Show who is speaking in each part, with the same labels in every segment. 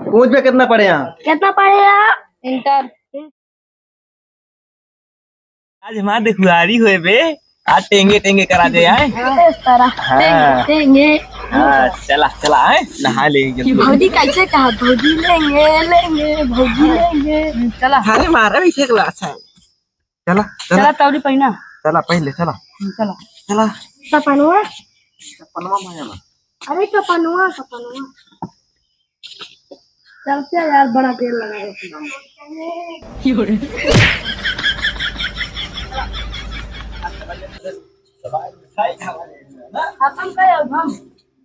Speaker 1: कूच पे कितना पढ़े यहाँ?
Speaker 2: कितना पढ़े आप?
Speaker 3: इंटर।
Speaker 1: आज हमारे देखुआरी हुए बे, आज टेंगे टेंगे करा दे आए।
Speaker 2: इस तरह
Speaker 1: हाँ।
Speaker 2: लेंगे।
Speaker 1: हाँ, चला चला आए नहा लेंगे।
Speaker 2: भौजी कैसे कहा? भौजी लेंगे लेंगे भौजी लेंगे।
Speaker 3: चला
Speaker 1: अरे मारा भी एक क्लास है। चला
Speaker 3: चला
Speaker 1: चला
Speaker 3: तौरी पहिना।
Speaker 1: चला पहले चला
Speaker 3: चला
Speaker 1: चला।
Speaker 2: सपनुआ?
Speaker 1: पनवा माया ना।
Speaker 2: अरे सपनुआ सपनुआ। चलते यार, बड़ा तेल लगा। खत्म कर हम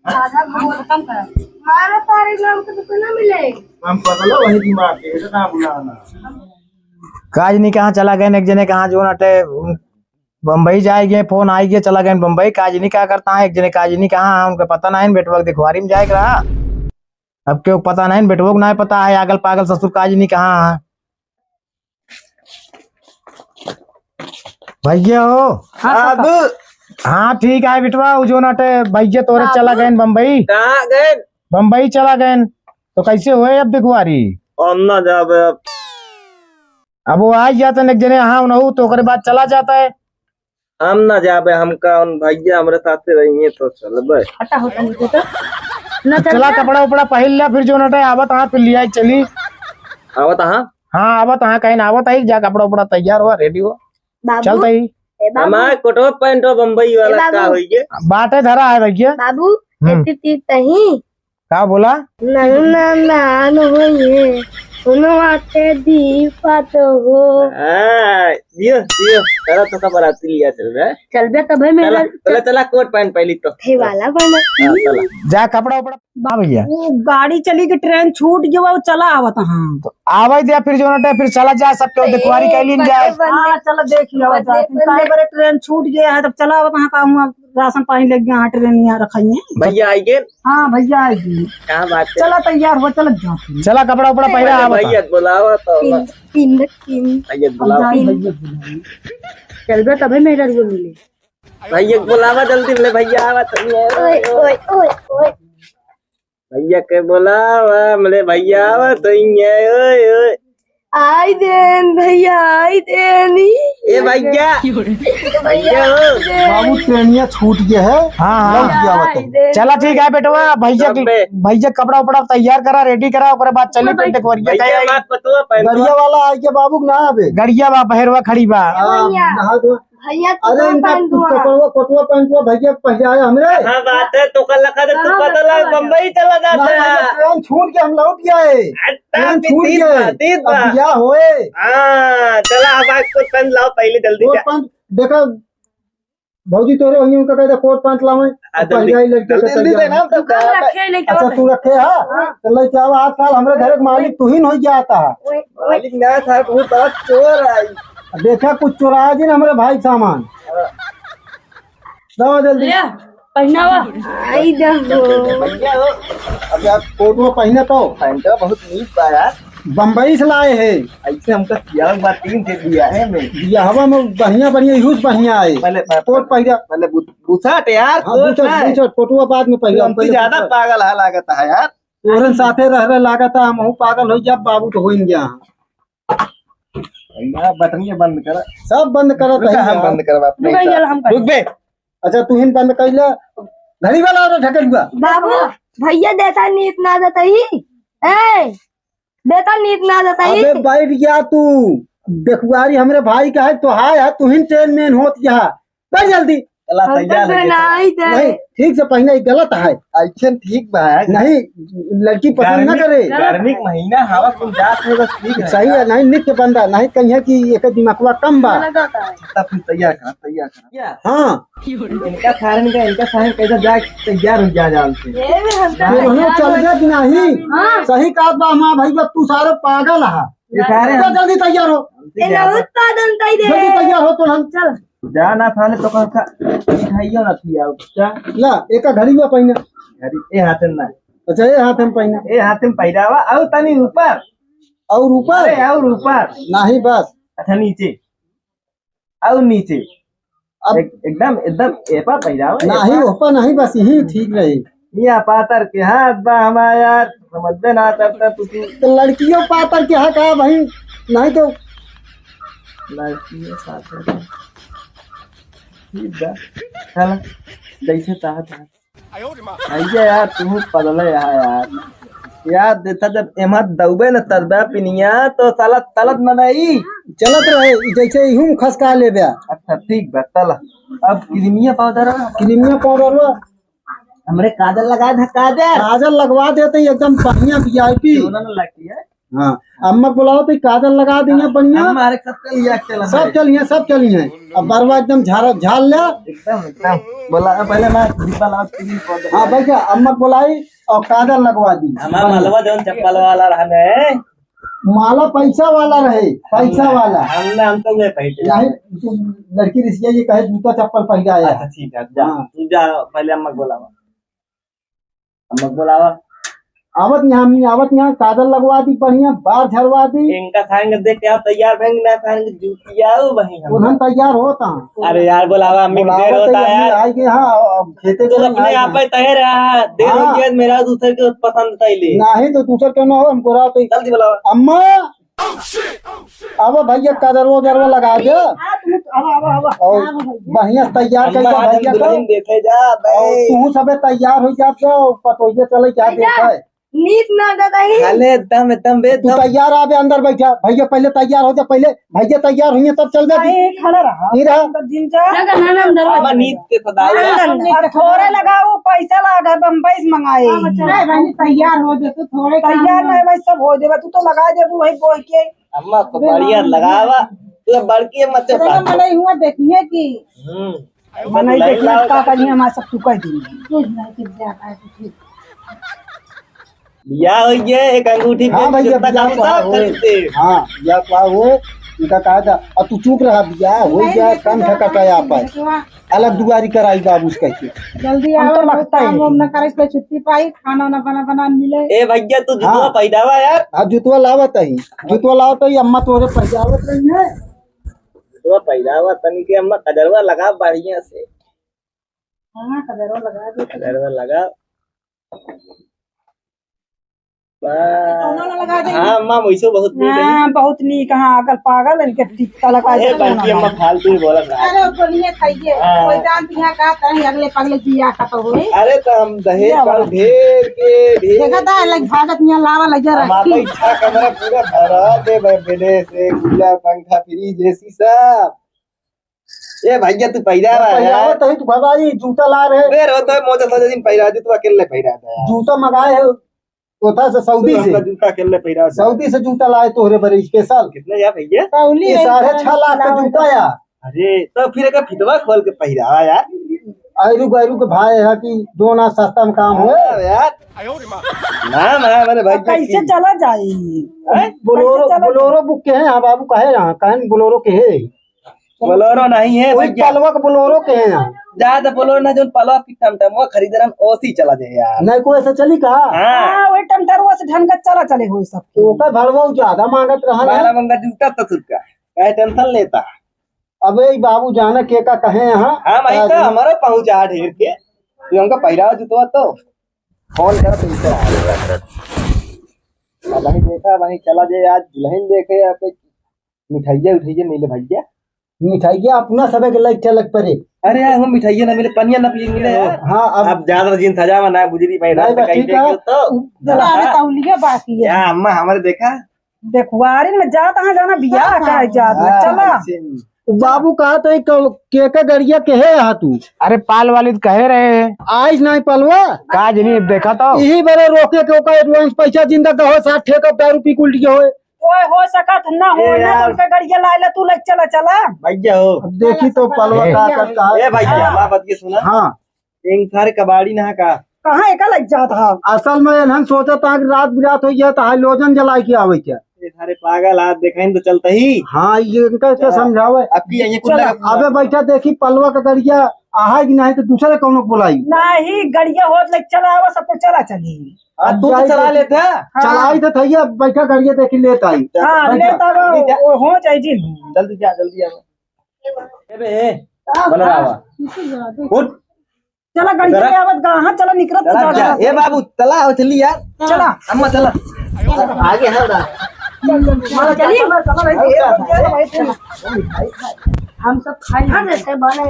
Speaker 2: आधा खत्म कर। हमारा तारे नाम का तो ना मिले।
Speaker 1: हम पगला वही दिमाग के इधर ना बुलाना।
Speaker 4: काज नहीं कहाँ चला गए, एक जने कहाँ जो नटे बम्बई जाएंगे, फोन आई गया चला गए बम्बई। काज नहीं क्या करता है, एक जने काज नहीं कहाँ उनका पता नहीं, बेटवा दिखवारी में जाएगा। अब क्यों पता नहीं, बेटवा को नहीं पता है, आगल पागल ससुर काज नहीं कहाँ है। भैया हो?
Speaker 1: अब
Speaker 4: हाँ ठीक है बेटवा, जो नटे भैया तोरे चला गए बम्बई।
Speaker 1: कहाँ गए?
Speaker 4: बम्बई चला गए तो कैसे हुए अब दिखवारी?
Speaker 1: ना जाबे
Speaker 4: अब वो आ जाता एक जने हाँ न तो ओकरे बाद चला जाता है।
Speaker 1: हम ना जाबे, हमका उन भैया हमारे साथ रहिए तो चलबे।
Speaker 3: हटा होता मुझे तो
Speaker 2: न
Speaker 4: चला कपड़ा उपड़ा पहन लिया, फिर जो नटे आवत हाँ फिर लिया चली।
Speaker 1: आवत हाँ
Speaker 4: हाँ आवत हाँ कहीं आवत आई, जा कपड़ा उपड़ा तैयार हुआ रेडी हुआ चलता ही।
Speaker 1: हमारे कोटो पैंटो बम्बई वाला का होई गे?
Speaker 4: बाटे धरा है भैया।
Speaker 2: बाबू नहीं
Speaker 4: क्या बोला?
Speaker 2: नान होइए उनवाते दीपत हो।
Speaker 1: दियो दियो चला तो कब बराती लिया चल रहा है।
Speaker 2: चल बे तब मेरा
Speaker 1: चला चला कोट पैंट पहली तो
Speaker 2: थे वाला बना।
Speaker 1: चला
Speaker 4: जा कपड़ा उपड़ा। हाँ भैया
Speaker 3: वो गाड़ी चली कि ट्रेन छूट गया, वो चला आवत। हाँ
Speaker 4: तो आवाज दिया फिर जो नटे फिर चला जा सकते हो, दिखवारी के लिए जाए।
Speaker 3: हाँ चलो देख लिया ट्रेन छूट गया है, तब चला आवत। हाँ कहूँ राशन पानी लग गया, हाँ ट्रेन यहाँ रखाई है।
Speaker 1: भैया आई गे?
Speaker 3: हाँ भैया आएगी।
Speaker 1: क्या बात है?
Speaker 3: चला तैयार हो, चल जा।
Speaker 4: चला कपड़ा उपड़ा पहला
Speaker 1: भैया बुलावा तो
Speaker 2: तीन
Speaker 1: भैया बुलावा।
Speaker 2: चल बे तब मेरा को मिले।
Speaker 1: भैया बुलावा जल्दी ले, भैया आवा तो
Speaker 2: ओए ओए ओए ओए
Speaker 1: भैया के बुलावा मेरे भैया आवा तो ओए ओए
Speaker 2: आई देन भैया आई देन।
Speaker 1: ए भैया भैया हो
Speaker 4: बाबू ट्रेनिया छूट गया है। हाँ हाँ चला ठीक है बेटवा, भैया कपड़ा उपड़ा तैयार करा रेडी करा, ओकरे बाद चली पे देखवरिया
Speaker 1: भैया बात पतवा
Speaker 4: गड़िया वाला आ गया बाबू ना आवे। गड़िया बा बहरवा खड़ी बा।
Speaker 2: भैया
Speaker 4: अरे इनका कोटवा पैंटवा भैया पहनाया हमरे।
Speaker 1: हाँ बात है तो कल लगा तू पता लगा बम्बई चला जाता है।
Speaker 4: ट्रेन छूट के हम लौट गए, ट्रेन छूट गए भैया होए।
Speaker 1: हाँ चला हमारे कोट पैंट लाओ पहले जल्दी
Speaker 4: कोट पैंट देखा भौजी तोरे वही उनका कहते कोट पैंट लावे अच्छा तू रखे है चल क्या आजकल हमारे घर के मालिक तू ही नहीं जाता है।
Speaker 1: मालिक ना था बहुत बड़ा चोर आई,
Speaker 4: देखा कुछ चुराया जी हमारे भाई सामान दवा जल्दी
Speaker 3: पहनावा।
Speaker 2: आई देखो
Speaker 1: भैया हो
Speaker 4: अब यार कोट में पहने तो
Speaker 1: पैंट बहुत नीक बा यार,
Speaker 4: बम्बई से लाए है।
Speaker 1: ऐसे हमका सियाल बात 3 दे दिया है मैं।
Speaker 4: ये हवा में बढ़िया बढ़िया यूज बढ़िया है।
Speaker 1: पहले
Speaker 4: कोट पहना
Speaker 1: पहले पूछा यार
Speaker 4: कोटवा बाद में पहला
Speaker 1: हम ज्यादा पागल है लागत है यार।
Speaker 4: तोरन साथे रह लागत है हम पागल हो जब बाबू तो हो गया।
Speaker 1: बटन बंद कर,
Speaker 4: सब बंद कर
Speaker 1: हम बंद करवा रुक बे। अच्छा
Speaker 4: तू हिन बंद कर घड़ी वाला और ढकल हुआ
Speaker 2: बाबू भैया देता नहीं इतना देता ही देता नहीं इतना देता ही।
Speaker 4: अबे बैठ गया तू, देखुआरी हमरे भाई का है तो हाय है तू हिन ट्रेन में होत यहाँ बैठ जल्दी।
Speaker 1: चला तैयार
Speaker 4: नहीं ठीक से पहने गलत है
Speaker 1: ऐसे ठीक बा
Speaker 4: नहीं, लड़की पसंद न करे।
Speaker 1: गर्मी का महीना हवा तुम जात है बस ठीक है
Speaker 4: सही है नहीं नित्य बंदा नहीं कहीं है कि एक दिमागवा कम बा
Speaker 1: तब फिर तैयार कर।
Speaker 4: हाँ
Speaker 1: इनका सारन कैसे जा तैयार हो जा जाल से
Speaker 4: चल गया कि नहीं। सही कहा बा माँ भैया तू सारे पागल है। जल्दी तैयार हो
Speaker 2: उत्पादन
Speaker 4: जल्दी तैयार हो तो हम
Speaker 2: चल
Speaker 1: जाना था तो कहा मिठाइयों ना थी यार क्या
Speaker 4: ला एक घड़ी हुआ पहना
Speaker 1: घड़ी ए हाथ में ना।
Speaker 4: अच्छा ये हाथ में पहना
Speaker 1: ए हाथ में पहनावा और तनी ऊपर
Speaker 4: और ऊपर
Speaker 1: और ऊपर
Speaker 4: नहीं बस
Speaker 1: अच्छा नीचे और नीचे
Speaker 4: अब
Speaker 1: एकदम एकदम एपा पहनावा
Speaker 4: नहीं ऊपर नहीं बस यही ठीक रही।
Speaker 1: या पातर के हाथ बा हमारा यार समझ में ना करता तू
Speaker 3: तो लड़कियों पातर के हक है भाई, नहीं तो
Speaker 1: लड़की पातर ठीक बा चल जैसे चाहत है भैया यार तू पगला यार देता जब एमा दौबे न तदबा पिनिया तो साला तलत न नहीं
Speaker 3: चलत रहे जैसे यूं खसका ले बया।
Speaker 1: अच्छा ठीक बा चल अब क्रीमिया पाउडर
Speaker 3: क्रीमिया पाउडर
Speaker 1: हमरे काजल लगा था
Speaker 3: काजल लगवा देते एकदम बढ़िया वीआईपी।
Speaker 1: लगती है
Speaker 3: हाँ अम्मा बुलाओ तो काजल लगा देंगे बढ़िया।
Speaker 1: हमारे
Speaker 3: सब चलिए अब बरवा एकदम झाल ले
Speaker 1: एकदम बोला पहले मैं दीपा लाओ क्रीम पाउडर।
Speaker 3: हाँ भैया अम्मा बुलाई और काजल लगवा दी।
Speaker 1: हमारा मालवा जौन चप्पल वाला रहने
Speaker 3: माला पैसा वाला रहे, पैसा वाला
Speaker 1: हम तो गए पैसे
Speaker 3: नहीं लड़की रिश्ते ये कहे जूता चप्पल पहना आया।
Speaker 1: अच्छा ठीक है जा तू जा पहले अम्मा बुलावा
Speaker 3: आवत यहाँ काजल लगवा दी बढ़िया, बाल झरवा दी।
Speaker 1: इनका खाएंगे देख के आप तैयार रहेंगे ना खाएंगे जूतिया वही
Speaker 3: उन्हें तैयार होता।
Speaker 1: अरे यार बुलावा अम्मी को देर होता है यार
Speaker 3: आएंगे। हाँ खेते
Speaker 1: तो अपने आप ही तय रहा देर हो गया मेरा दूसरे के पसंद तैले
Speaker 3: नहीं तो दूसरे क्यों ना हो हमको रात
Speaker 1: जल्दी बुलावा
Speaker 3: अम्मा। अब भैया काजल लगा दे और बढ़िया तैयार कर भैया को
Speaker 1: देखे जा
Speaker 3: तू सब तैयार हो जा पतोइये चले क्या देखा है
Speaker 2: नीत ना दादा ही
Speaker 1: एकदम
Speaker 3: तू तैयार आवे अंदर बैठा भैया पहले तैयार हो जा पहले भैया तैयार हुई तब चल जाए
Speaker 5: खड़ा रहा
Speaker 3: नहीं रहा
Speaker 1: नीत के सदाई
Speaker 5: थोड़े लगाओ पैसा लगा बम्बई से मंगाए
Speaker 3: तैयार हो जाए थोड़े
Speaker 5: तैयार नहीं भाई सब हो जाएगा तू तो लगा दे वही बोल के
Speaker 1: अम्मा तो बढ़िया लगावा तू बड़की मत
Speaker 5: नहीं हुआ देखिए कि मनाई देखिए का कहीं हमारे सब चुका दी
Speaker 1: बिया हो गया एक अंगूठी
Speaker 3: हाँ भैया बिया हाँ बिया हुए उनका कहा था अब तू चुप रहा बिया हो गया कम ठकाया पाए अलग दुआरी कराई बाबू कैसे
Speaker 5: जल्दी आओ तो लगता है काम न करे तो छुट्टी पाई खाना न बना मिले
Speaker 1: ए भैया तू जुतवा पैदावा यार
Speaker 3: हाँ जुतवा लावत है जुतवा लावत है अम्मा तोरे पहचावत रही है
Speaker 1: जुतवा पैदावा तनी के अम्मा कजरवा लगा बढ़िया से
Speaker 5: हाँ
Speaker 1: कजरवा लगा
Speaker 5: लगा दे
Speaker 1: हाँ अम्मा मुझसे बहुत नीक है
Speaker 5: हाँ बहुत नीक हाँ अगर पागल इनके टिक्का लगा दे
Speaker 1: बल्कि अम्मा फालतू ही बोला
Speaker 5: अरे बोलिए खाइए कोई जान यहाँ का कहीं अगले पगले जिया का तो हुए
Speaker 1: अरे तो हम दहेज पर ढेर के
Speaker 5: देखा था लग भागत यहाँ लावा लगा
Speaker 1: हमारा इच्छा कमरा पूरा भरा दे बेडे से कूलर पंखा फ्रिज एसी सब ये भैया तू पैदा यार
Speaker 3: तो तू भगाई जूता ला रहे
Speaker 1: बेर होता है मौजा साजा दिन पैदा तू अकेले पैदा था
Speaker 3: जूता मंगाए है कोथा से सऊदी से
Speaker 1: जूता अकेले पैदा
Speaker 3: सऊदी से जूता लाए तोहरे बड़े स्पेशल
Speaker 1: कितने यार भैया
Speaker 3: 6.5 लाख का जूता यार।
Speaker 1: अरे तो फिर एक फिटवा खोल के पहिरावा यार
Speaker 3: आयरू के भाई है कि दो ना सस्ता में काम हुए
Speaker 1: यार ना मेरे भाई
Speaker 5: कैसे चला जाए
Speaker 3: बोलोरो बुक के हैं यहाँ बाबू कहे यहाँ कहन बोलोरो के है
Speaker 1: बोलोरो नहीं है
Speaker 3: पलवा के बोलोरो के है यहाँ
Speaker 1: ज्यादा बोलोरो ना जो पलवा पिटम टम वो खरीदरन ओसी चला जाए यार
Speaker 3: नहीं कोई ऐसा चली कहा
Speaker 1: हां
Speaker 5: वही टमटरवा से ढंग चला चले हो सब
Speaker 3: तो का भड़वा ज्यादा मांगत रहा
Speaker 1: मारा मंगा जूता तो तुका काय टेंशन लेता
Speaker 3: अबे बाबू जाना के का कहे यहाँ
Speaker 1: हां भाई तो हमारा पहुंचा ढेर के तू हमका पहिरावा जुतवा तो फोन कर पैसा वही देखा वही चला जाए आज दुल्हन देखे मिठाइया उठाइया मिले भैया
Speaker 3: मिठाइया अपना सब के लाइक चलक पड़े
Speaker 1: अरे यार हम मिठाइया ना मिले पनिया ना पी मिले यार
Speaker 3: हाँ
Speaker 1: अब ज्यादा दिन सजावा ना गुजरी भाई रात तक कहीं देखियो तो
Speaker 5: तौलिया बाकी है
Speaker 1: या अम्मा हमारे देखा
Speaker 5: देखवारी में जा तहाँ जाना बियाह का जात चला
Speaker 3: बाबू कहा तो के गड़िया के है यहाँ तू
Speaker 4: अरे पाल वाली कहे रहे
Speaker 3: आज नहीं पलवा
Speaker 4: काज नहीं देखा तो
Speaker 3: यही बड़े रोके के ओका एडवांस पैसा जिंदा का हो 60 ठेका दारू पी कुल्टी हो
Speaker 5: ओए हो सकत ना हो ना तुम पे गड़िया लाइला तू लग चला
Speaker 1: भैया हो
Speaker 3: अब देखी तो पलवा का करता है
Speaker 1: ए भैया हमारा बात के सुना
Speaker 3: हाँ
Speaker 1: एक सारे कबाड़ी ना का
Speaker 5: कहाँ एक लग जाता है
Speaker 3: असल में हम सोचा था कि रात बिरात हो गया तो हाइलोजन जला के आवे क्या
Speaker 1: ये सारे पागल हाथ देखें तो चलता ही
Speaker 3: हाँ ये इनका क्या समझावे
Speaker 1: अब की ये कुछ
Speaker 3: अबे बैठा देखी पलवा का गड़िया आहा कि नहीं तो दूसरे कौन को बुलाई
Speaker 5: नहीं गड़िया हो लग चला आवा सब चला चली
Speaker 1: तू तो चला लेता
Speaker 3: चलाई तो थैया बैठा गड़िया देखी लेता आई
Speaker 5: हाँ लेता हो जाए जी
Speaker 1: जल्दी जा जल्दी आ बना रहा उठ
Speaker 5: चला गड़ी पे आवत हाँ चला निकरत
Speaker 4: चला क्या? ए बाबू चला हो चली यार,
Speaker 5: चला
Speaker 4: अम्मा चला आगे है ना।
Speaker 2: हम सब खाई जैसे बने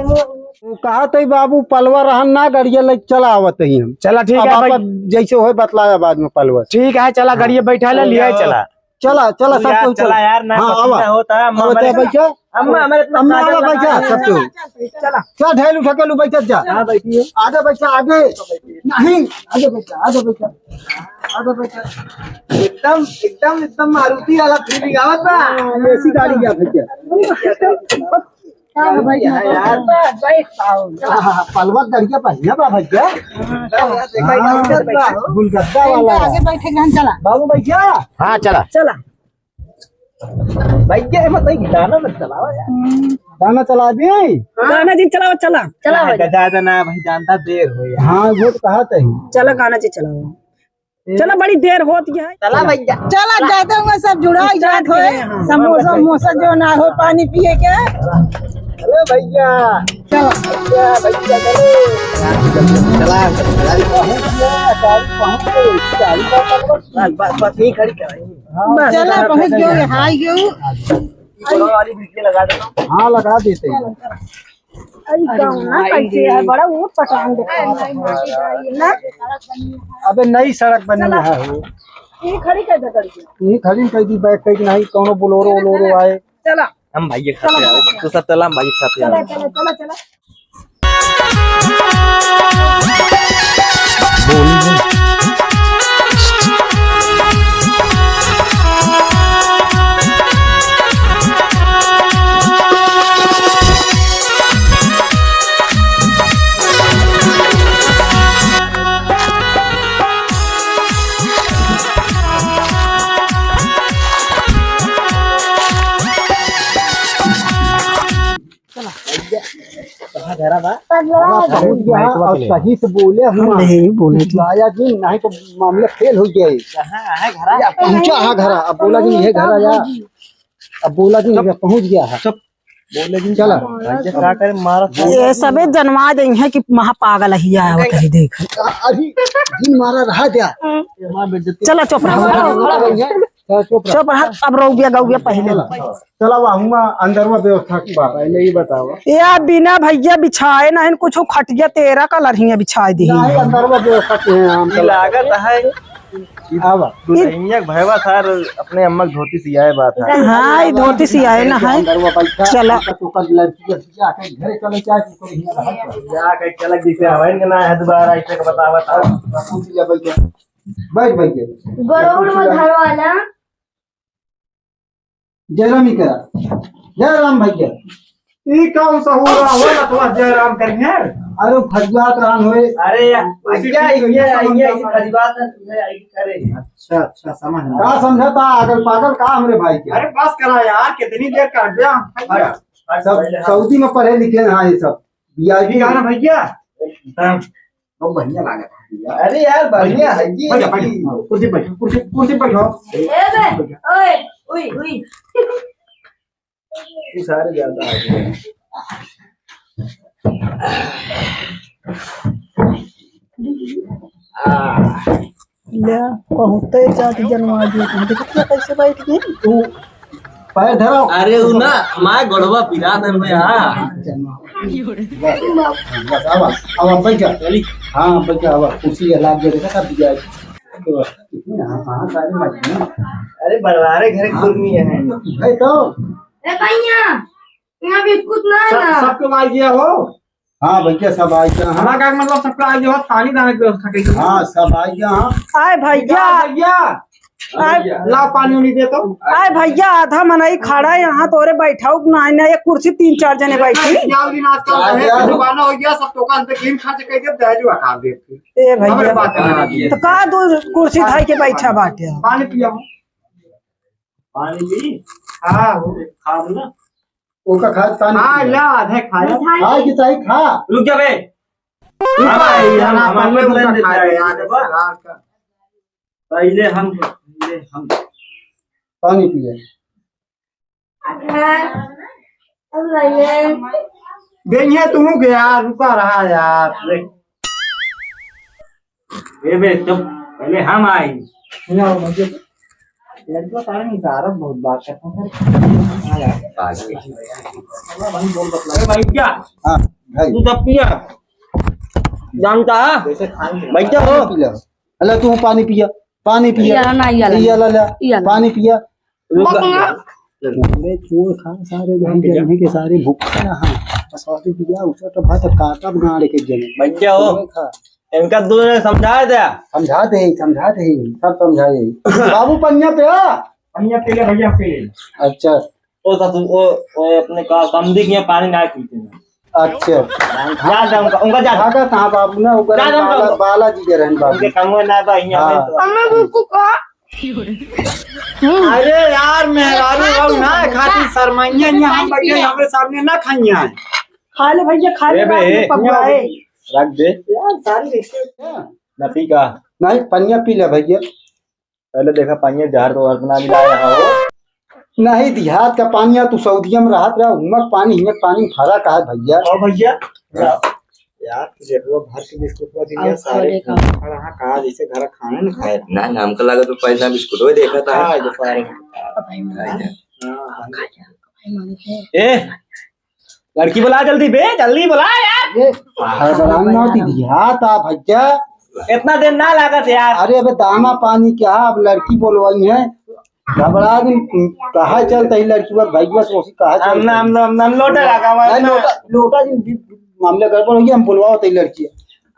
Speaker 3: कहा तो बाबू पलवा रहन ना गड़िया लेके चला आवत ही हम।
Speaker 4: चला ठीक
Speaker 3: अब
Speaker 4: है भाई,
Speaker 3: आपा जैसे हो बतलाया बाद में पलवा
Speaker 4: ठीक है चला गाड़ी बैठा ले लिया चला।
Speaker 3: चला चला सब कुछ
Speaker 4: चला यार ना पसीना होता है
Speaker 3: अम्मा बैठा
Speaker 4: अम्मा हमारे इतना
Speaker 3: अम्मा
Speaker 4: काजल
Speaker 3: बैठा
Speaker 4: लगा
Speaker 3: सब
Speaker 4: है।
Speaker 3: कुछ चला क्या ढेलू ठकेलू बैठ जा।
Speaker 4: हाँ बैठिए।
Speaker 3: आगे बैठा आगे नहीं आगे बैठा आगे बैठा आगे बैठा
Speaker 4: एकदम एकदम एकदम मारुति वाला फीलिंग आवत बा।
Speaker 3: ऐसी गाड़ी क्या भैया
Speaker 4: यार
Speaker 3: पलवा गड़िया पहिया बा भैया गुलगद्दा वाला
Speaker 5: आगे बैठे हम चला
Speaker 3: बाबू भैया।
Speaker 4: हाँ चला
Speaker 5: चला
Speaker 4: भैया मत गाना मत चलाओ यार,
Speaker 3: गाना चला दी।
Speaker 5: गाना जी चलाओ चला चला
Speaker 4: ज्यादा ना भाई जानता देर हो यार।
Speaker 3: हाँ वो तो कहा था ही।
Speaker 5: चला गाना जी चलाओ चला बड़ी देर होती है।
Speaker 4: चला भैया
Speaker 5: चला जाते हुए सब जुड़ाई जात हो समोसा मोसा जो ना हो पानी पिए के
Speaker 3: अरे भैया
Speaker 5: चला
Speaker 3: भैया
Speaker 4: बस यही खड़ी कर
Speaker 5: चला पहुंच गए हाई गए
Speaker 4: वाली वीडियो लगा देता हूँ।
Speaker 3: हाँ लगा देते हैं।
Speaker 5: कैसे है बड़ा ऊट पटान ना
Speaker 3: अबे नई सड़क बनी है वो
Speaker 5: ये खड़ी कर दे करके
Speaker 3: यही खड़ी कह दी बैठ कही नहीं कोनो बोलोरो वोलोरो आए।
Speaker 5: चला
Speaker 4: हम भाई एक साथ यार तू सब चला हम भाई एक साथ
Speaker 5: चला
Speaker 4: यार।
Speaker 5: चला चला चला
Speaker 3: पहुंच गया और सही से बोले हम नहीं बोले आया जी नहीं तो मामला फेल हो गया।
Speaker 4: कहाँ है घर
Speaker 3: पहुंचा है घर अब बोला जी ये घर आया अब बोला जी पहुंच गया है
Speaker 4: बोले दिन
Speaker 3: चला
Speaker 4: क्या करे मारा
Speaker 5: ये सबे जनवा दे है कि महा पागल ही आया हो कहीं देख
Speaker 3: अभी दिन मारा रहा दिया
Speaker 5: चला चुप रहा चुप रहा अब रो गया गौ गया पहले
Speaker 3: चला वहाँ अंदर में व्यवस्था पहले ही बताओ
Speaker 5: या बिना भैया बिछाए ना इन कुछ खटिया तेरा कलर ही बिछाए दी
Speaker 3: अंदर में व्यवस्था है
Speaker 4: लागत है दुल्हनिया भैया था अपने अम्मा की धोती सियाए बात है।
Speaker 5: हाँ ये धोती सियाए ना है चला
Speaker 3: लड़की घरे चले जाए
Speaker 4: चला जिसे हवाई के ना है दोबारा ऐसे का बतावा
Speaker 3: बैठ भैया
Speaker 2: गरुड़ में घर वाला
Speaker 3: जयराम ही करा जयराम भैया
Speaker 4: ये कौन सा हो रहा हो ना तो जयराम करेंगे।
Speaker 3: अरे फजवात रान होए
Speaker 4: अरे भैया ये खरीबात है तुम्हें आई करे। अच्छा अच्छा समझ
Speaker 3: का समझता अगर पागल का हमरे भाई के
Speaker 4: अरे बस करा यार कितनी देर काट दिया
Speaker 3: सब सऊदी में पढ़े लिखे हैं ये सब
Speaker 4: भी गाना भैया
Speaker 3: बहुत बढ़िया लगा।
Speaker 4: अरे यार बढ़िया है जी
Speaker 3: कुर्सी बैठो कुर्सी बैठो
Speaker 2: ए बे ओए उई उई
Speaker 4: ये सारे ज्यादा आ गए
Speaker 5: पहुंचते जाती जनवा दी देखिए कैसे बैठ गई
Speaker 3: तू पैर धरो
Speaker 4: अरे वो ना हमारे गोड़वा पिरा दे में हां
Speaker 3: बस अब बैठ जा हाँ बैठ जा अब कुर्सी लाग दे सब दिया हाँ सारी मछली
Speaker 4: अरे बड़वारे घर कुर्मी है
Speaker 3: भाई तो
Speaker 2: ए भैया यहाँ भी कुछ ना है ना
Speaker 4: सबको आ गया हो।
Speaker 3: हाँ भैया सब आई गया
Speaker 4: हमारा का मतलब सबको आ गया हो पानी दाने की व्यवस्था करी।
Speaker 3: हाँ सब आई गया हाँ
Speaker 5: आए भैया
Speaker 4: भैया ला पानी नहीं दे तो
Speaker 5: आए भैया आधा मनाई खड़ा यहाँ तोरे बैठाओ ना ना एक कुर्सी 3-4 जने बैठी
Speaker 4: जुबाना हो गया सब दुकान पे क्लीन खा के दे दे जो हटा दे
Speaker 5: ए भैया तो का दो कुर्सी धाई के बैठा बाटे
Speaker 4: पानी पिया पानी पी हां खा ना
Speaker 3: ओका खाद पानी
Speaker 4: हां ला आधे खाया
Speaker 3: खा की चाहिए खा
Speaker 4: रुक जा बे हमारे में खा रहे यार पहले हम
Speaker 3: पानी पिए
Speaker 2: अब भैया
Speaker 4: देखिए तुम गया रुका रहा यार बे चुप, पहले हम आए।
Speaker 1: लड़का सारा नहीं सारा बहुत बात करता है।
Speaker 4: भाई क्या
Speaker 3: हाँ भाई
Speaker 4: तू तब पिया जानता है
Speaker 1: जैसे खाएंगे
Speaker 4: भाई क्या हो
Speaker 3: पी ले। अल्लाह तू पानी पिया, पानी पिया,
Speaker 2: याला ना याला
Speaker 3: पिया ला ला,
Speaker 2: याला।
Speaker 3: पानी पिया।
Speaker 2: बकना
Speaker 3: अरे चोर खा सारे जने के सारे भूखे हाँ सारे पिया उसे तो भात काटा बना के जने
Speaker 4: भाई क्या हो
Speaker 3: खा
Speaker 4: इनका दूर ने समझाया था
Speaker 3: समझा दे सब समझाए। बाबू पन्या पे आ।
Speaker 1: भैया पी ले भैया पी ले।
Speaker 3: अच्छा
Speaker 4: वो अपने का समझी कि पानी ना पीते हैं
Speaker 3: अच्छा
Speaker 4: याद है उनका जा
Speaker 3: भागा कहाँ बाबू ना ऊपर
Speaker 4: जा, जा, जा।
Speaker 3: बालाजी के रहन बाबू
Speaker 4: उनके कमरे ना तो यहाँ
Speaker 3: हाँ।
Speaker 4: पे
Speaker 2: हमें बिल्कुल कहा
Speaker 1: अरे यार मेहरारू वाल ना खाती शर्माइया यहाँ बैठे हमारे सामने ना खाइया है।
Speaker 5: खा ले भैया खा ले
Speaker 4: ए बे,
Speaker 5: रात में पकवाए।
Speaker 4: रख दे
Speaker 1: यार सारी रिश्ते
Speaker 4: नफी का
Speaker 3: नहीं पन्या पी ले भैया।
Speaker 4: पहले देखा पानी जहर तो अपना मिलाया हो
Speaker 3: नहीं देहात का पानी है तू सऊदीया में रहत रहा उमक पानी हिमक पानी फरा का है भैया।
Speaker 1: और भैया यार देखो भर के बिस्कुट का दिया सारे कहाँ कहा जैसे घर खाना ना खाए
Speaker 6: ना नाम का लगा तो पहला बिस्कुट वो देखा था
Speaker 1: हाँ, जो सारे
Speaker 4: ए लड़की बुला जल्दी बे जल्दी बुला यार
Speaker 3: ये हड़बड़ाना दी देहात आ भैया।
Speaker 4: इतना दिन ना लागत यार
Speaker 3: अरे अबे दाना पानी क्या अब लड़की बोलवाई है घबरा दिन कहा चलता है लड़की बस भैया से कहा
Speaker 4: हम लोटा लगा हुआ है ना।
Speaker 3: लोटा दिन मामले गड़बड़ हो गया हम बुलवाओ तो लड़की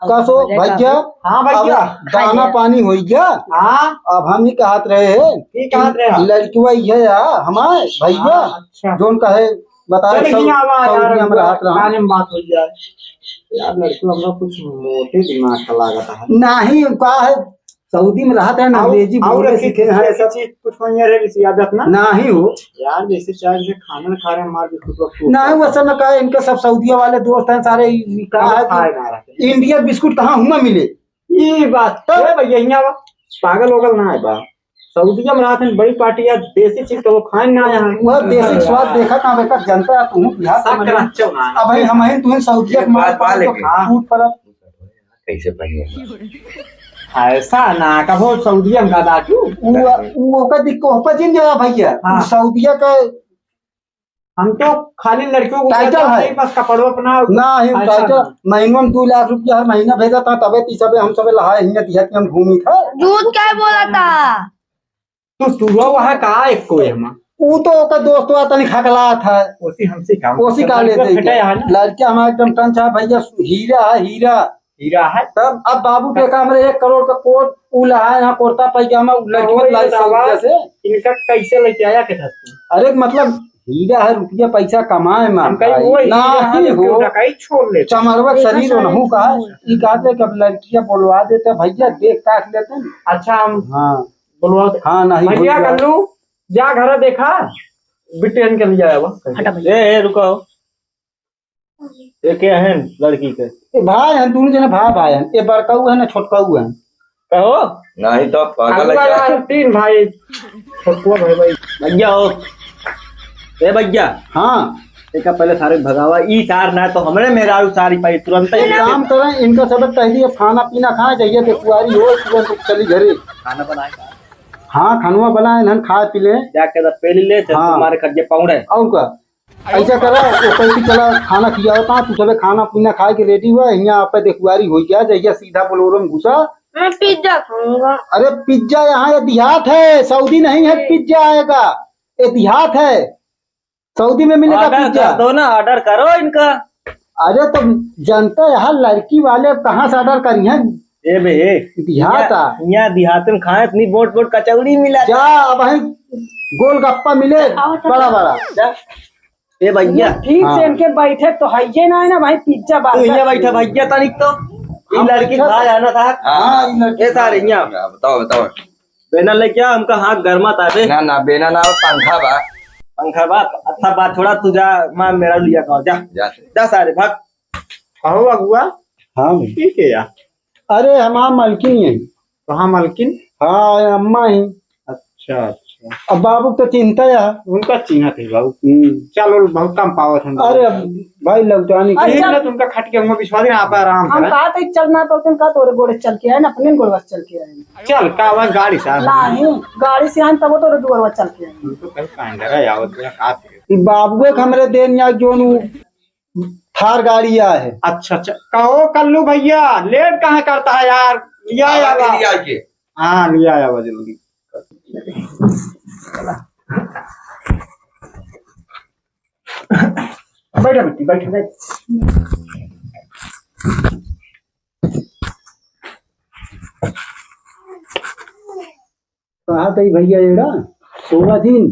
Speaker 3: कसो भैया।
Speaker 1: हाँ भैया
Speaker 3: अब दाना पानी हो गया
Speaker 1: हाँ
Speaker 3: अब हम ही कहत रहे हैं
Speaker 1: ठीक कहत रहे हैं।
Speaker 3: लड़की वही है यार हमारे भैया
Speaker 1: अच्छा
Speaker 3: जोन कहे बताए
Speaker 1: चलिए आवाज यार
Speaker 3: सऊदी में रहत रहा
Speaker 1: खाने में बात हो जाए यार लड़की हम लोग कुछ मोटे दिमाग का लागत है
Speaker 3: नहीं कहा है सऊदी में रहता है ना अंग्रेजी बोलने सीखे हैं
Speaker 1: ऐसा चीज कुछ नहीं है रे आदत ना
Speaker 3: नहीं हो
Speaker 1: यार जैसे चाय से खाना खा रहे हैं मार बिस्कुट
Speaker 3: नहीं वैसा न कहा इनके सब सऊदिया वाले दोस्त हैं सारे कहा है कि इंडिया बिस्कुट कहाँ हुआ मिले
Speaker 1: ये बात तो भैया यहाँ पागल वगल ना है बा सऊदिया में रहते हैं बड़ी पार्टी या देसी चीज तो वो खाए ना यहाँ
Speaker 3: वह देसी स्वाद देखा था बेटा जनता है तू बिहार से अब भाई हम हैं तुम्हें सऊदिया के मार पा ले फूट पर
Speaker 6: कैसे पहले
Speaker 1: ऐसा ना का बहुत सऊदिया में का क्यों
Speaker 3: वो का दिक्कत पचिन जा भैया
Speaker 1: हाँ।
Speaker 3: सऊदिया का
Speaker 1: हम तो खाली लड़कियों को
Speaker 3: टाइटल है।
Speaker 1: बस कपड़ों अपना
Speaker 3: ना ही टाइटल महीनों में 2 लाख रुपया हर महीना भेजा था तबे तीसरे हम सब लहाए हिंगे दिया कि हम घूमी था
Speaker 2: झूठ क्या बोला था
Speaker 1: तो तू वहाँ कहा एक कोई हम
Speaker 3: वो तो ओका दोस्त आता नहीं खकला था
Speaker 1: उसी हमसे काम
Speaker 3: ओसी का लेते लड़के हमारे एकदम टन चाह भैया हीरा है हीरा
Speaker 1: हीरा है
Speaker 3: तब अब बाबू के कमरे 1 करोड़ का कोट उला है यहाँ कुर्ता पैजामा लड़की लाई सऊदिया से
Speaker 1: इनका कैसे लेके आया के था
Speaker 3: अरे मतलब हीरा है रुपया पैसा कमाए
Speaker 1: हम
Speaker 3: मान
Speaker 1: कहीं वो
Speaker 3: ना ही हो
Speaker 1: कहीं छोड़ ले
Speaker 3: चमरवा शरीर हो कहा ये कहते कि अब लड़कियां बोलवा देते भैया देख काट लेते हैं।
Speaker 1: अच्छा हम
Speaker 3: हाँ
Speaker 1: बोलवा
Speaker 3: हाँ नहीं
Speaker 1: भैया कर लू जा घर देखा बिटेन के लिए आया वो
Speaker 4: ए रुको ये क्या है लड़की के
Speaker 3: ये भाई हैं दोनों जने भाई हैं ये बड़का हुआ है ना छोटका हुआ है
Speaker 4: कहो
Speaker 6: नहीं तो पागल है क्या?
Speaker 1: 3 भाई छोटुआ भाई
Speaker 4: भैया हो ए भैया
Speaker 3: हाँ
Speaker 4: देखा पहले सारे भगावा ई सार ना तो हमरे मेहरारू सारी पाई तुरंत ही
Speaker 3: काम करें इनका सब पहले खाना पीना खाना चाहिए तो कुआरी हो तुरंत चली घरे
Speaker 4: खाना बनाए
Speaker 3: हाँ खानुआ बनाए ना खाए पी ले
Speaker 4: जाके पहले ले चल
Speaker 3: हाँ।
Speaker 4: तुम्हारे खर्चे पाउडे
Speaker 3: और का ऐसा करा वो कैसे चला खाना खिलाता तू सब खाना पीना खाए के रेडी हुआ यहाँ आप देखुआरी हो गया जैया सीधा बोलोरो में घुसा
Speaker 2: मैं पिज्जा खाऊंगा
Speaker 3: अरे पिज्जा यहाँ ये देहात है सऊदी नहीं है पिज्जा आएगा ये देहात है सऊदी में मिलेगा
Speaker 4: ऑर्डर
Speaker 3: पिज्जा
Speaker 4: कर दो ना ऑर्डर करो इनका
Speaker 3: अरे तो जनता यहाँ लड़की वाले कहाँ से ऑर्डर करी है
Speaker 4: ए बे
Speaker 3: देहात आ
Speaker 4: यहाँ देहात में खाए इतनी बोट बोट कचौड़ी मिला
Speaker 3: जा अब वही गोलगप्पा मिले बड़ा बड़ा
Speaker 4: जा। ए भैया
Speaker 5: ठीक
Speaker 3: हाँ।
Speaker 5: से इनके बैठे तो है ये ना है ना भाई पिज्जा
Speaker 4: तू यहाँ बैठा भैया तनिक तो ये लड़की खा जाना था
Speaker 3: हाँ ये लड़की
Speaker 4: ये सारे यहाँ
Speaker 6: बताओ बताओ
Speaker 4: बेना ले क्या हमका हाथ गर्मा था बे
Speaker 6: ना ना बेना ना पंखा बा
Speaker 4: पंखा बात अच्छा बात थोड़ा तू जा मां मेरा लिया कहो जा
Speaker 6: जाते
Speaker 4: जा सारे भाग
Speaker 1: कहो अगुआ
Speaker 3: हाँ भाई।
Speaker 1: ठीक है यार
Speaker 3: अरे हमारा मलकिन है
Speaker 1: कहाँ मालकिन
Speaker 3: हाँ अम्मा ही
Speaker 1: अच्छा अच्छा
Speaker 3: अब बाबू तो चिंता है।
Speaker 7: उनका चिन्ह थे बाबू। चलो बहुत कम पावत हम।
Speaker 3: अरे भाई लौटाने के
Speaker 7: ठीक ना तुमका खट के हम विश्वास आप आराम
Speaker 5: हम
Speaker 7: करें।
Speaker 5: कहा था चलना तो तुम कहा तोरे गोड़े चल के आए ना अपने गोड़वा चल के आए
Speaker 7: चल का वह गाड़ी साहब
Speaker 5: नहीं गाड़ी से आए तब तोरे गोड़वा चल के आए
Speaker 7: तो कहीं कांड रहा आवत का थे।
Speaker 3: बाबुए के हमरे देन या जोन थार गाड़ी आ है।
Speaker 7: अच्छा कहो कल्लू भैया लेट कहाँ करता है यार। लिया आया हाँ लिया आया जल्दी। बैठा बेटी बैठ।
Speaker 3: कहा था भैया एड़ा 16 दिन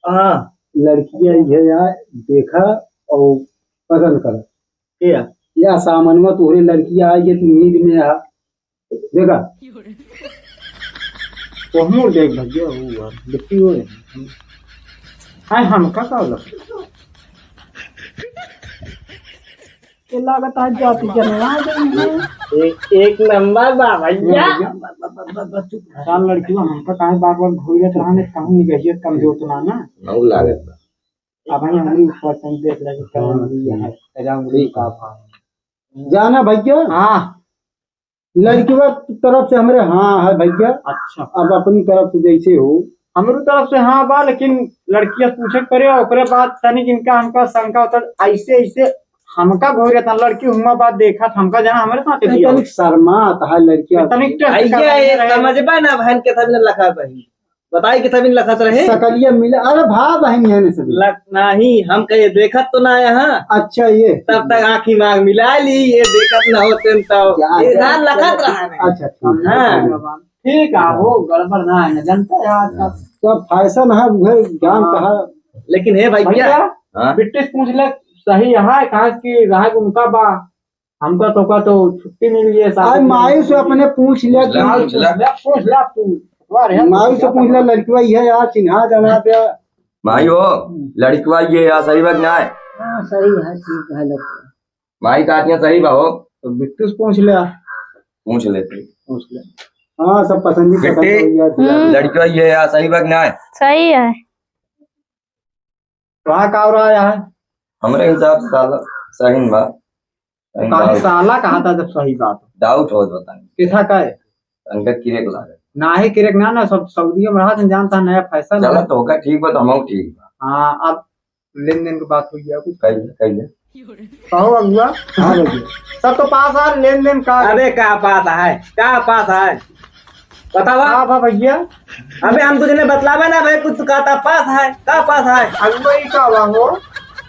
Speaker 7: हाँ
Speaker 3: लड़कियां ये यार देखा और पसंद कर
Speaker 7: क्या
Speaker 3: या सामानवा तोहरे लड़कियां आई है तू नींद में आ देखा
Speaker 7: तो हम देख भैया हुआ देखती हो हाय हमका का लग
Speaker 5: लागत है जाति जनवा
Speaker 7: एक नंबर बा भैया। साल लड़की हमका काहे बार बार घूरत रहने कहूं निगहियत कमजोर तो ना
Speaker 6: नौ लागत बा।
Speaker 7: अब हमारी ऊपर से देख लगे कौन है तेरा उंगली का भाव
Speaker 3: जाना भैया।
Speaker 7: हाँ
Speaker 3: लड़कियों तरफ से हमरे हाँ है भैया।
Speaker 7: अच्छा
Speaker 3: अब अपनी तरफ से जैसे हो
Speaker 7: हमारी तरफ से हाँ बा लेकिन लड़कियां पूछे करे ओकरे बाद तनिक इनका हमका शंका होता ऐसे ऐसे हमका घोर था लड़की हुआ बात देखा हमका जाना हमारे साथ दिया
Speaker 3: तनिक शर्मा आता है लड़कियां
Speaker 7: तनिक
Speaker 1: समझ पाए ना बहन के था लखा बही बताई के था लखत रहे
Speaker 3: सकलिया मिले। अरे भा बहन है सब
Speaker 1: नहीं हम कहे देखत तो ना यहाँ
Speaker 3: अच्छा ये
Speaker 1: तब तक आँखी मांग मिला ली ये देखत ना होते तब लखत रहा।
Speaker 3: अच्छा
Speaker 7: ठीक है वो गड़बड़ ना है जनता है
Speaker 3: तो फैशन है वह ज्ञान कहा।
Speaker 1: लेकिन है भैया
Speaker 7: ब्रिटिश पूछ ले सही है कहा की राह उनका बा हमका तो छुट्टी मिल गई है
Speaker 3: मायू से अपने पूछ लिया
Speaker 7: पूछ ला तू
Speaker 3: मायू से पूछ लिया लड़किया है यार चिन्हा जाना पे
Speaker 6: माई हो लड़कवा ये या सही बात ना है।
Speaker 5: सही है ठीक है
Speaker 6: माई काटिया सही बा हो
Speaker 3: तो ब्रिटिश पूछ लिया
Speaker 6: पूछ लेते
Speaker 3: पूछ लिया। हाँ सब पसंद
Speaker 6: लड़कवा ये या सही बात ना है।
Speaker 2: सही है।
Speaker 7: वहाँ का रहा है
Speaker 6: हमरे हिसाब से साला सही बा।
Speaker 7: काहे साला कहा था जब सही बात
Speaker 6: डाउट हो बताने
Speaker 7: किथा का है
Speaker 6: अंका किरेक लागे
Speaker 7: ना है किरेक ना सब सऊदी में रहा जानता नया फैशन
Speaker 6: चला तो होगा ठीक बा तो हम ठीक बा।
Speaker 7: हाँ अब लेन देन की बात हुई है कुछ
Speaker 6: कहिए
Speaker 7: कहो अगुआ। सब तो पास है लेन देन का।
Speaker 1: अबे क्या पास है बतावा
Speaker 7: हाँ भैया
Speaker 1: अबे हम तुझे बतलावे ना भाई कुछ कहता पास है क्या पास है
Speaker 7: अगुआ ही का हुआ हो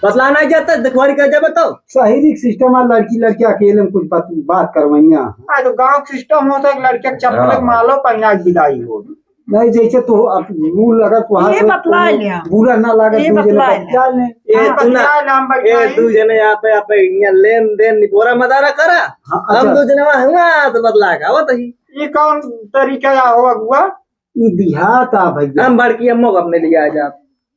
Speaker 1: बतला नहीं जाता दिखवारी कर जब बताओ
Speaker 3: सही सिस्टम है लड़की अकेले में कुछ बात करवैया
Speaker 7: तो गाँव सिस्टम होता है लड़के चप्पल मालो पहना विदाई हो
Speaker 3: नहीं जैसे तो मूल अगर बुरा ना लगे
Speaker 1: तू जने यहाँ पे लेन देन निपोरा मदारा करा हम दो जने हुआ तो बदला का वो तो
Speaker 7: ये कौन तरीका हो अगुआ
Speaker 3: देहात आ भैया
Speaker 1: हम बड़की अम्मो को अपने लिया जा।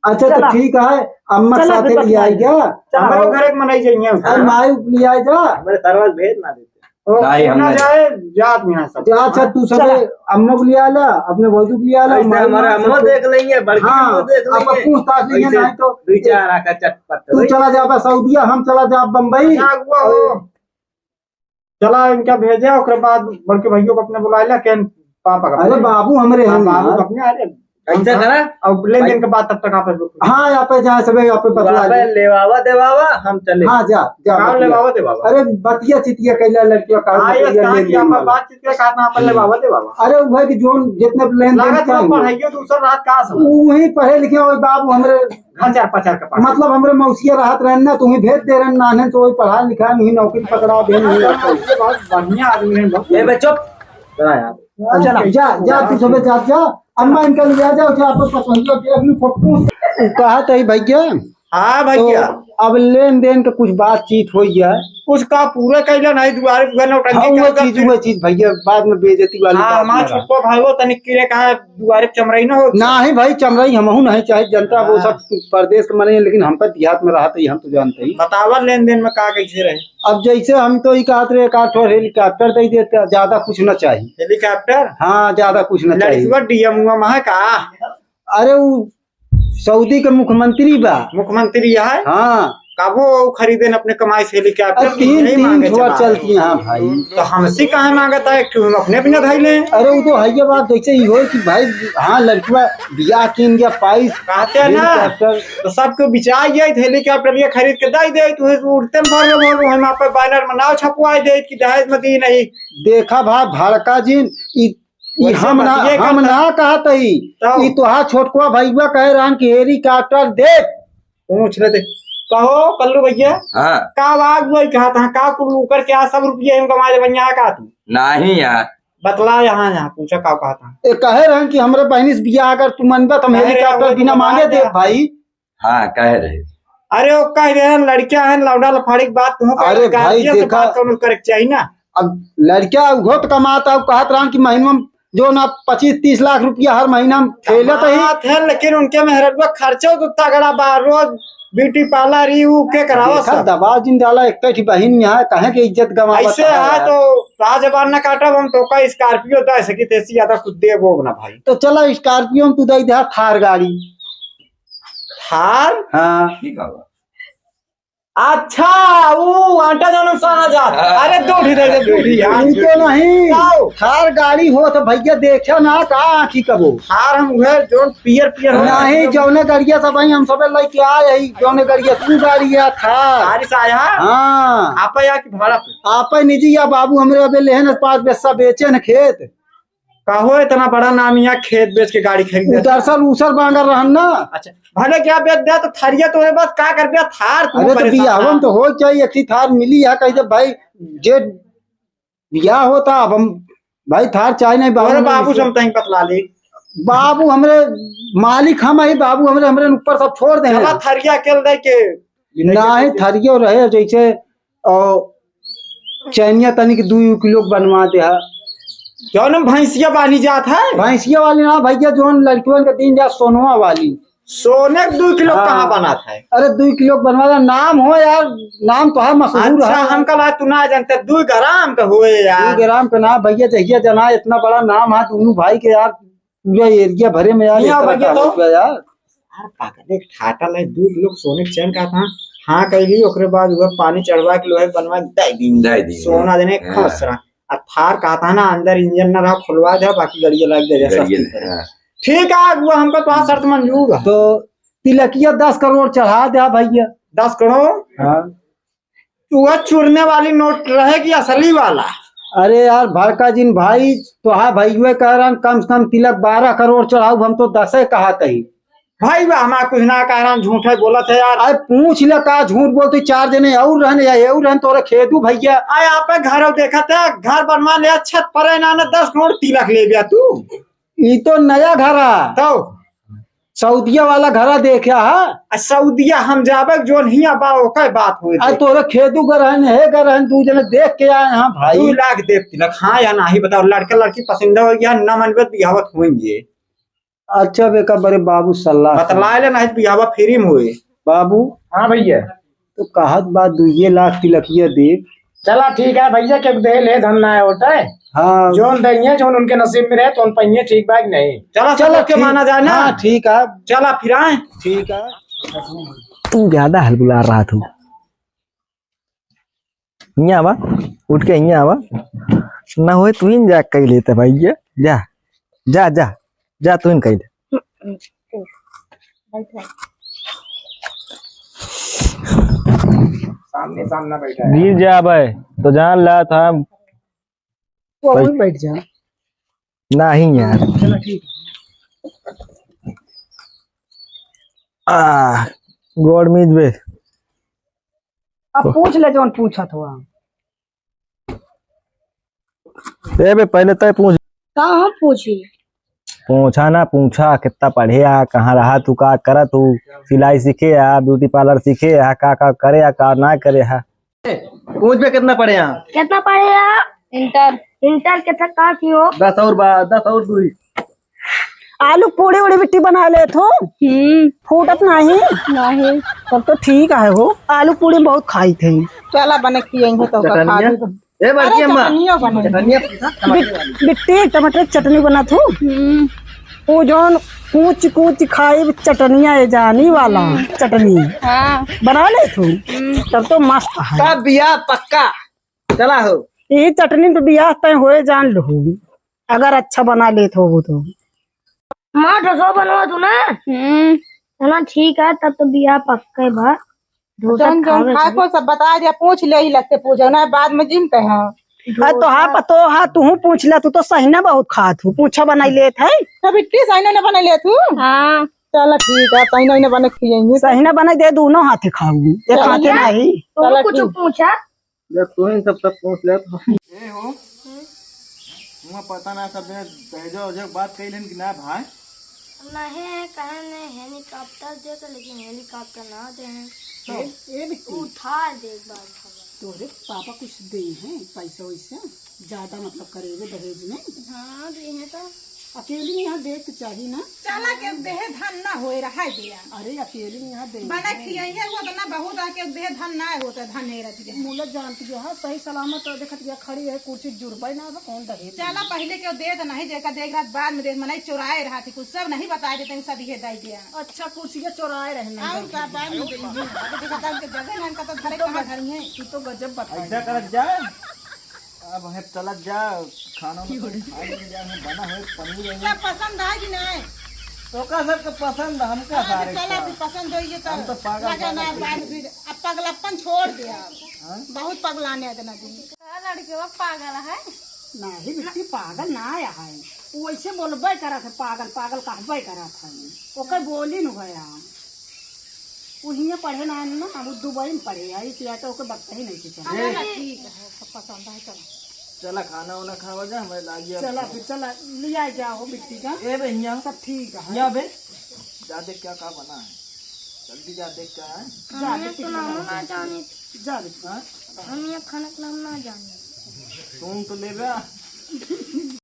Speaker 3: अच्छा तो ठीक है अम्मा साथ ले आई क्या
Speaker 7: हमारे घर मनाई जाइए
Speaker 3: माई ले आई जा
Speaker 1: हमारे सरवाल भेज ना देते
Speaker 6: नहीं हम
Speaker 7: ना जाए जात में सब।
Speaker 3: अच्छा तू सब अम्मा को ले आला अपने भौजू को ले आला
Speaker 1: हमारा अम्मा देख लेंगे बड़की अम्मा देख लेंगे
Speaker 3: पूछताछ लेंगे नहीं तो
Speaker 1: दो चार आका चटपट
Speaker 3: तू चला जा सऊदीया हम चला जा बम्बई
Speaker 7: चला इनका भेजा उसके बाद बड़के भैया को अपने बुला लिया क्या पापा का।
Speaker 3: अरे बाबू हमारे हैं
Speaker 7: बाबू अपने अरे
Speaker 1: ऐसा करा
Speaker 7: अब लेन देन के बाद तब तक आप
Speaker 3: हाँ यहाँ पे जहाँ सब यहाँ पे बतला
Speaker 1: लेवावा देवावा हम चले।
Speaker 3: हाँ जा
Speaker 7: ले बाबा दे बाबा
Speaker 3: अरे बतिया चितिया कैला लड़कियों का
Speaker 7: बातचीत के कहना अपन ले बाबा दे बाबा
Speaker 3: अरे वो है कि जो जितने लेन
Speaker 7: देन दूसरा रात का
Speaker 3: वही पढ़े लिखे वही बाबू हमरे
Speaker 7: हजार पचार का
Speaker 3: मतलब हमरे मौसिया राहत रहन ना तुम्हें भेज दे रहे नाने तो वही पढ़ा लिखा नहीं नौकरी पकड़ा दे
Speaker 7: बहुत बढ़िया आदमी है
Speaker 1: चुप
Speaker 3: चला जा तू सब जा अम्मा इनका ले जाओ क्या आपको पसंद है कहा था भैया।
Speaker 7: हाँ भैया
Speaker 3: अब लेन देन का कुछ बातचीत हो गया
Speaker 7: कुछ का पूरा कैला नहीं दुआरे
Speaker 3: वो चीज भैया बाद में बेइज्जती वाली
Speaker 7: हमारा छोटो भाई वो तनिक किरे कहा दुआरे चमराई ना हो
Speaker 3: ना ही भाई चमराई हमहू नहीं चाहे जनता वो सब प्रदेश के मने लेकिन हम पर देहात में रहा हम तो जानते ही
Speaker 7: बतावा लेन देन में कहा कैसे रहे।
Speaker 3: अब जैसे हम तो एक हेलीकॉप्टर दे देते ज्यादा कुछ न चाहिए
Speaker 7: हेलीकॉप्टर
Speaker 3: हाँ ज्यादा कुछ न चाहिए
Speaker 7: डीएम हुआ का
Speaker 3: अरे वो सऊदी के मुख्यमंत्री बा।
Speaker 7: मुख्यमंत्री है
Speaker 3: हाँ
Speaker 7: काबो खरीदे न अपने कमाई से हेलीकॉप्टर
Speaker 3: तीन
Speaker 7: नहीं
Speaker 3: तीन
Speaker 7: मांगे
Speaker 3: ठोर
Speaker 7: चला
Speaker 3: चलती हैं भाई।
Speaker 7: तो हमसे कहाँ मांगता है क्यों हम अपने धई ले
Speaker 3: अरे वो तो है बात जैसे ही हो कि भाई हाँ लड़किया बिया किन गया पाइस
Speaker 7: कहते हैं ना
Speaker 3: हेलीकॉप्टर।
Speaker 7: तो सबको बिचा गया हेलीकॉप्टर ये खरीद के दे दे तो उड़ते बोल हम आप बैनर में नाव छपवाई दे कि दहेज में दी नहीं।
Speaker 3: देखा भाई भड़का जिन ई हम ना कहत ही
Speaker 7: तो?
Speaker 3: ई तोहार छोटकुआ भैया कह रहा कि हेलीकॉप्टर दे।
Speaker 7: पूछ लेते कहो कल्लू भैया
Speaker 6: हाँ
Speaker 7: का आवाज वही कहा था का कुल्लू कर क्या सब रुपये हम कमा दे भैया का तू
Speaker 6: नहीं यार
Speaker 7: बतला यहाँ यहाँ पूछा का कहा था
Speaker 3: ए कहे रहे कि हमरे बहनी से बिया अगर तू मनबा तो हम
Speaker 7: कहे
Speaker 3: हेलीकॉप्टर
Speaker 7: रहे
Speaker 3: बिना
Speaker 7: हो,
Speaker 3: मांगे दे
Speaker 7: बात
Speaker 3: भाई।
Speaker 6: हाँ कह रहे
Speaker 7: अरे वो कह रहे हैं लड़कियां हैं लौडा लफाड़ी की बात तुम
Speaker 3: अरे भाई देखा
Speaker 7: करे चाहिए ना।
Speaker 3: अब लड़किया बहुत कमाता है कहत रहा कि महीना में जो ना 25-30 लाख रुपया हर महीना में खेलत ही
Speaker 7: थे लेकिन उनके मेहरबा खर्चा तो तगड़ा बा रोज ब्यूटी पार्लर ही के करावा
Speaker 3: देखा
Speaker 7: सब
Speaker 3: दबा जिन डाला एक ही बहन यहाँ कहे के इज्जत गवा
Speaker 7: ऐसे है तो राजबान न काटा हम तो का स्कॉर्पियो दे सकी तेसी ज्यादा खुद दे बोग ना भाई
Speaker 3: तो चला स्कॉर्पियो में तू दे दे थार गाड़ी।
Speaker 7: थार
Speaker 3: हाँ
Speaker 6: ठीक है
Speaker 7: अच्छा वो आटा जानो साना जा अरे दूधी दे दे दूधी यार
Speaker 3: तू तो नहीं
Speaker 7: आओ।
Speaker 3: थार गाड़ी हो तो भैया देखा ना का आखी कबो
Speaker 7: थार हम उहे जो पियर पियर हो
Speaker 3: नहीं जौने गड़िया सब भाई हम सब लेके आए ही जौने गड़िया तू गाड़ी या थार।
Speaker 7: बारिश आया
Speaker 3: हाँ
Speaker 7: आप या कि भाड़ा पे
Speaker 3: आप निजी या बाबू हमरे अबे लेहन पास बेसा बेचे न खेत
Speaker 7: कहो इतना बड़ा नाम यहाँ खेत बेच के गाड़ी खरीदे
Speaker 3: दरअसल उसर बांगर रहन ना।
Speaker 7: अच्छा भले क्या बेच दिया तो थरिया तो है बस क्या कर दिया थार तू
Speaker 3: अरे तो
Speaker 7: परेशान
Speaker 3: बियाहन
Speaker 7: ना।
Speaker 3: तो हो चाहिए एक थार मिली है कही भाई जे बियाह होता अब हम भाई थार चाहे नहीं
Speaker 7: अरे बाबू
Speaker 3: बाबू
Speaker 7: हम तहीं पतला ली
Speaker 3: बाबू हमरे मालिक हम ही बाबू हमरे हमरे ऊपर सब छोड़ दे
Speaker 7: चला थरिया केल दे के
Speaker 3: नहीं थरियो रहे जैसे और चैनिया तनिक 2 किलो बनवा दे है
Speaker 7: क्यों ना भैंसिया बानी जात है
Speaker 3: भैंसिया वाली ना भैया जो लड़कियों के दिन जा सोनवा वाली
Speaker 7: सोने 2 किलो
Speaker 3: हाँ।
Speaker 7: कहाँ बना था
Speaker 3: अरे 2 किलो बनवा दे नाम हो यार नाम तो है मशहूर
Speaker 7: अच्छा
Speaker 3: है।
Speaker 7: हम कल तू ना जानते 2 ग्राम का हुए
Speaker 3: 2
Speaker 7: यार
Speaker 3: ग्राम पे ना भैया जहिया जना इतना बड़ा नाम है दोनों भाई के यार पूरा एरिया भरे में यार
Speaker 7: यहाँ
Speaker 3: इतना
Speaker 7: भैया तो?
Speaker 3: का यार
Speaker 7: यार पागल एक ठाटा ले 2 किलो सोने के चैन का था हाँ कहली ओकरे बाद वो पानी चढ़वा के लोहे बनवा दे दी सोना देने खस रहा आ थार कहता है ना अंदर इंजन ना रहा खुलवा दे बाकी गाड़ी लग दे ठीक है वो हमको तो शर्त मंजूर है
Speaker 3: तो तिलकिया 10 करोड़ चढ़ा दे भैया
Speaker 7: 10 करोड़
Speaker 3: हाँ।
Speaker 7: वह चुरने वाली नोट रहेगी असली वाला।
Speaker 3: अरे यार भड़का जिन भाई तो हाँ भैया कह रहा कम से कम तिलक 12 करोड़ चढ़ाऊ हम तो 10 कहा ही
Speaker 7: भाई हमारा कुछ ना कह रहा झूठ है बोला था यार।
Speaker 3: अरे पूछ ले का झूठ बोलते 4 जने और रहने या और रहने तोरे खेदू भैया
Speaker 7: आए आप घर देखा था घर बनवा लिया छत पर है ना 10 करोड़ तिलक ले गया तू
Speaker 3: ये तो नया घर है
Speaker 7: तो
Speaker 3: सऊदिया वाला घरा देखा है
Speaker 7: सऊदिया हम जाबे जो नहीं बा ओकर बात हुई
Speaker 3: अरे तोरे खेदू का रहन है का रहन 2 जने देख के आए यहाँ
Speaker 7: 2
Speaker 3: भाई
Speaker 7: लाख दे तिलक हाँ या नहीं बताओ लड़का लड़की पसंद हो गया न मनबे बिहावत होंगे
Speaker 3: अच्छा बेका बड़े बाबू सलाह
Speaker 7: बतला ले नहीं बिहावा फ्री में हुए
Speaker 3: बाबू
Speaker 4: हाँ भैया
Speaker 3: तो कहत बात 2 लाख तिलकिया दे
Speaker 4: चला ठीक है भैया के दे ले धन ना होता है
Speaker 3: हाँ
Speaker 4: जोन देंगे जोन उनके नसीब में रहे तो उन पहिए ठीक बात नहीं।
Speaker 7: चला
Speaker 3: चलो
Speaker 7: चलो के माना जाए ना
Speaker 3: हाँ, ठीक है
Speaker 7: चला फिर आए
Speaker 3: ठीक है।
Speaker 4: तू ज्यादा हलबुला रहा तू यहाँ बा उठ के यहाँ बा ना हो तू इन जा कही लेते भैया जा जा जा जा तू इन कही ले
Speaker 7: सामने सामने बैठा है
Speaker 4: गिर जा भाई तो जान ला था
Speaker 3: वहीं बैठ जा
Speaker 4: नहीं यार गोड़ मीज बे
Speaker 5: अब पूछ ले जोन पूछा था
Speaker 4: ए बे पहले तो पूछ
Speaker 2: कहाँ पूछी
Speaker 4: पूछा ना पूछा कितना पढ़े आ कहाँ रहा तू का करा तू सिलाई सीखे आ ब्यूटी पार्लर सीखे आ का करे आ का ना करे हा
Speaker 1: पूछ पे कितना पढ़े यहाँ
Speaker 2: कितना पढ़े आप इंटर इंटर कितना कहा की हो
Speaker 1: 10 और 2
Speaker 5: आलू पूड़ी उड़ी बिट्टी बना ले तो फूटत नहीं
Speaker 2: नहीं
Speaker 5: तब तो ठीक है हो आलू पूड़ी बहुत खाई थे चला बने किए तो
Speaker 1: चटनिया ए बड़की अम्मा
Speaker 5: चटनिया बने
Speaker 1: चटनिया टमाटर वाली
Speaker 5: बिट्टी टमाटर की चटनी बना थू वो जोन कूच कूच खाई चटनिया ये जानी वाला चटनी
Speaker 2: हाँ
Speaker 5: बना ले तू तब तो मस्त है।
Speaker 1: तब बिया पक्का चला हो।
Speaker 5: ये चटनी तो बियाह तय होए जान लो अगर अच्छा बना ले तो वो तो
Speaker 2: माँ ढसो बनवा तू ना चला ठीक है तब तो बिया पक्का है बा
Speaker 5: जोन जोन खाए को सब बता दिया पूछ ले ही लगते पूछो ना बाद में जिम कह तो हाँ पतो हाँ तू पूछ ले तू तो सही ना बहुत खात हूँ पूछा बनाई ले थे तब इतनी सही ना बना ले तू
Speaker 2: हाँ
Speaker 5: चलो ठीक है सही ना बना खिएंगे सही ना बना दे दोनों हाथे खाऊंगी एक हाथे नहीं
Speaker 2: तो कुछ पूछा
Speaker 1: जब तू ही सब पूछ ले तो ए हो मुझे पता ना सब दहेजो वहेजो बात कही लेन कि ना भाई
Speaker 2: नहीं कहे नहीं हेलीकॉप्टर देख लेकिन हेलीकॉप्टर ना दे
Speaker 5: ये भी
Speaker 2: उठा दे बार
Speaker 5: तोरे पापा कुछ दे हैं पैसा वैसा ज्यादा मतलब करेंगे दहेज में
Speaker 2: हाँ दे है तो
Speaker 5: अकेली यहाँ देख तो चाहिए ना चला के देह धन ना हो रहा है दिया अरे अकेली यहाँ दे बना खियाइए वो तो ना बहुत आके देह धन ना होता धन नहीं रहती है मूल जानती है हाँ सही सलामत तो देखत गया खड़ी है कुर्सी जुड़बे ना कौन दहेज चला पहले के दे तो नहीं देखा देख रात बाद में देख मनाई चुराए रहा थी कुछ सब नहीं बताए देते सब ये दे दिया अच्छा कुर्सी के चुराए रहना और का बाद में जगह ना का तो घरे कहां घर है तू तो गजब बता
Speaker 1: ऐसा करत जा अब है चलत जा खाना में बना है पनीर
Speaker 5: क्या पसंद है कि नहीं
Speaker 1: तो का सबके पसंद हमका सारे
Speaker 5: चला भी पसंद होइए तो
Speaker 1: हम तो पागल
Speaker 5: लगे ना बाद फिर अब पगलापन छोड़ दिया बहुत पगलाने इतना दिन
Speaker 2: लड़के वो पागल है
Speaker 5: नहीं बिट्टी पागल ना आया है वो ऐसे बोलबे करा था पागल पागल कहबे करा था ओकर बोली न गया उहिया पढ़े ना वो दुबई में पढ़े है इसलिए तो ओकर बकता ही नहीं से चला ठीक है सब पसंद है चला
Speaker 1: चला खाना वाना खावा जा हमें लागी
Speaker 5: चला फिर चला लिया जाओ बिट्टी का
Speaker 1: ए बे यहाँ
Speaker 5: सब ठीक है
Speaker 1: यहाँ बे जा देख क्या बना है जल्दी जा देख क्या है
Speaker 5: जा
Speaker 2: हमें तो नाम ना जाने
Speaker 5: जा बिट्टी
Speaker 1: हाँ?
Speaker 2: हम ये खाना का नाम ना जाने
Speaker 1: तुम तो ले बे